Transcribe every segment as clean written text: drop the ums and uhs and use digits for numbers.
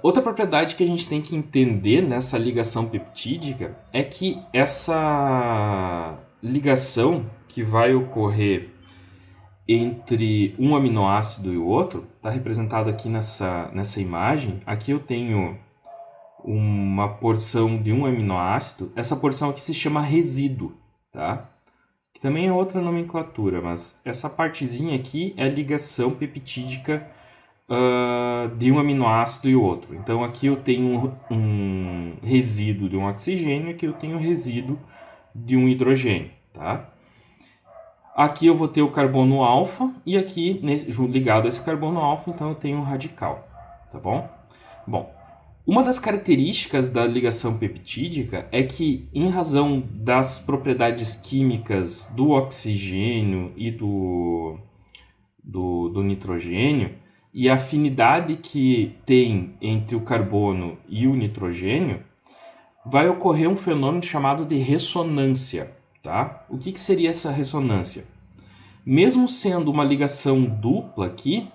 Outra propriedade que a gente tem que entender nessa ligação peptídica é que essa ligação que vai ocorrer entre um aminoácido e o outro está representado aqui nessa imagem. Aqui eu tenho uma porção de um aminoácido. Essa porção aqui se chama resíduo, tá? Que também é outra nomenclatura, mas essa partezinha aqui é a ligação peptídica de um aminoácido e outro. Então aqui eu tenho um resíduo de um oxigênio, aqui eu tenho um resíduo de um hidrogênio, tá? Aqui eu vou ter o carbono alfa e aqui ligado a esse carbono alfa, então eu tenho um radical, tá bom? Bom, uma das características da ligação peptídica é que, em razão das propriedades químicas do oxigênio e do nitrogênio, e a afinidade que tem entre o carbono e o nitrogênio, vai ocorrer um fenômeno chamado de ressonância. Tá? O que seria essa ressonância? Mesmo sendo uma ligação dupla aqui,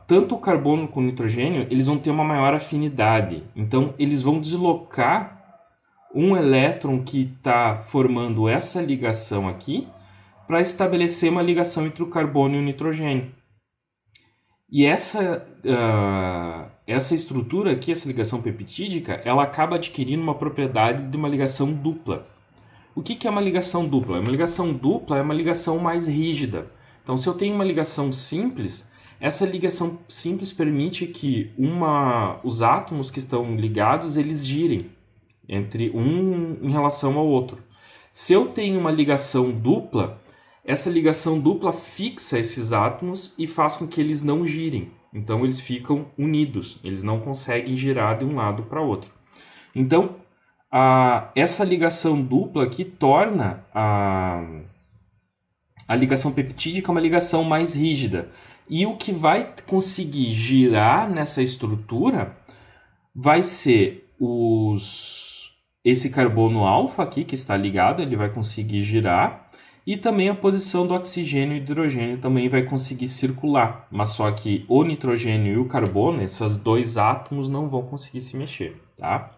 tanto o carbono como o nitrogênio eles vão ter uma maior afinidade. Então, eles vão deslocar um elétron que está formando essa ligação aqui para estabelecer uma ligação entre o carbono e o nitrogênio. E essa estrutura aqui, essa ligação peptídica, ela acaba adquirindo uma propriedade de uma ligação dupla. O que é uma ligação dupla? Uma ligação dupla é uma ligação mais rígida. Então, se eu tenho uma ligação simples, essa ligação simples permite que os átomos que estão ligados, eles girem entre um em relação ao outro. Se eu tenho uma ligação dupla, essa ligação dupla fixa esses átomos e faz com que eles não girem. Então, eles ficam unidos, eles não conseguem girar de um lado para o outro. Então, essa ligação dupla aqui torna a ligação peptídica uma ligação mais rígida. E o que vai conseguir girar nessa estrutura vai ser esse carbono alfa aqui, que está ligado, ele vai conseguir girar. E também a posição do oxigênio e hidrogênio também vai conseguir circular. Mas só que o nitrogênio e o carbono, esses dois átomos, não vão conseguir se mexer, tá?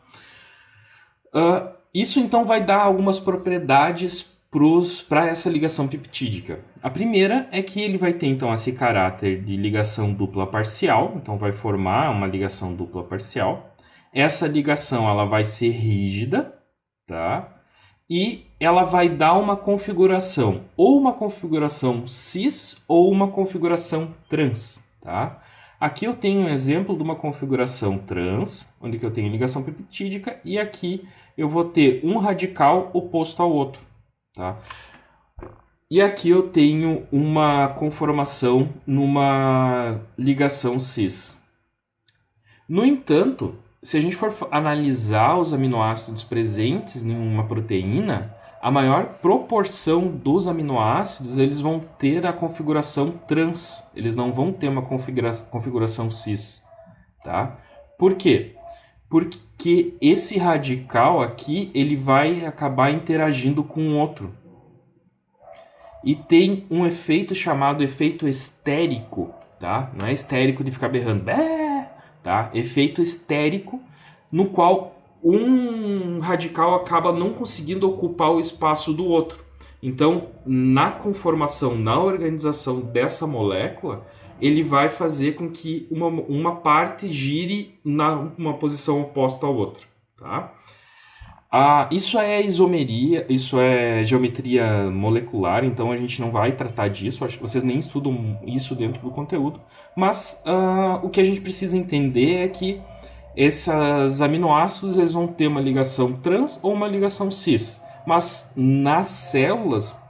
Isso então vai dar algumas propriedades para essa ligação peptídica. A primeira é que ele vai ter então esse caráter de ligação dupla parcial, então vai formar uma ligação dupla parcial. Essa ligação ela vai ser rígida, tá? E ela vai dar uma configuração, ou uma configuração cis ou uma configuração trans, tá? Aqui eu tenho um exemplo de uma configuração trans, onde eu tenho ligação peptídica, e aqui eu vou ter um radical oposto ao outro. Tá? E aqui eu tenho uma conformação numa ligação cis. No entanto, se a gente for analisar os aminoácidos presentes em uma proteína, a maior proporção dos aminoácidos eles vão ter a configuração trans, eles não vão ter uma configuração cis. Tá? Por quê? Porque esse radical aqui ele vai acabar interagindo com o outro. E tem um efeito chamado efeito estérico, tá? Não é estérico de ficar berrando, tá? Efeito estérico, no qual um radical acaba não conseguindo ocupar o espaço do outro. Então, na conformação, na organização dessa molécula, ele vai fazer com que uma parte gire numa posição oposta à outra. Tá? Isso é isomeria, isso é geometria molecular, então a gente não vai tratar disso, acho que vocês nem estudam isso dentro do conteúdo, mas o que a gente precisa entender é que esses aminoácidos eles vão ter uma ligação trans ou uma ligação cis, mas nas células,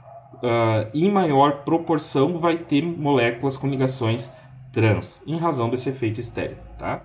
em maior proporção, vai ter moléculas com ligações trans, em razão desse efeito estéreo. Tá?